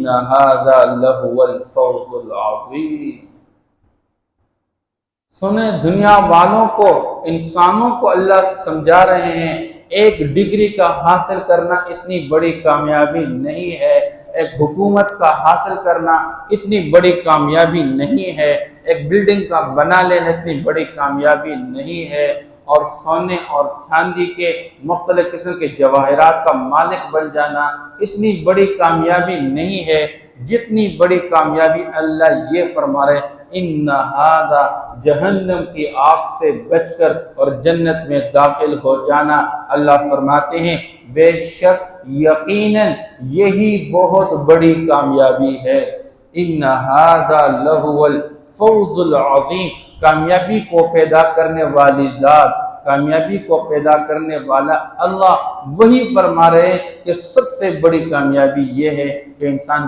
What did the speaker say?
هذا لهو الفوز العظیم۔ سنیں دنیا والوں کو، انسانوں کو اللہ سمجھا رہے ہیں ایک ڈگری کا حاصل کرنا اتنی بڑی کامیابی نہیں ہے، ایک حکومت کا حاصل کرنا اتنی بڑی کامیابی نہیں ہے، ایک بلڈنگ کا بنا لینا اتنی بڑی کامیابی نہیں ہے، اور سونے اور چاندی کے مختلف قسم کے جواہرات کا مالک بن جانا اتنی بڑی کامیابی نہیں ہے جتنی بڑی کامیابی اللہ یہ فرما رہے ان ھذا جہنم کی آگ سے بچ کر اور جنت میں داخل ہو جانا۔ اللہ فرماتے ہیں بے شک یقیناً یہی بہت بڑی کامیابی ہے۔ ان ھذا لہو الفوز العظیم، کامیابی کو پیدا کرنے والی ذات، کامیابی کو پیدا کرنے والا اللہ وہی فرما رہے ہیں کہ سب سے بڑی کامیابی یہ ہے کہ انسان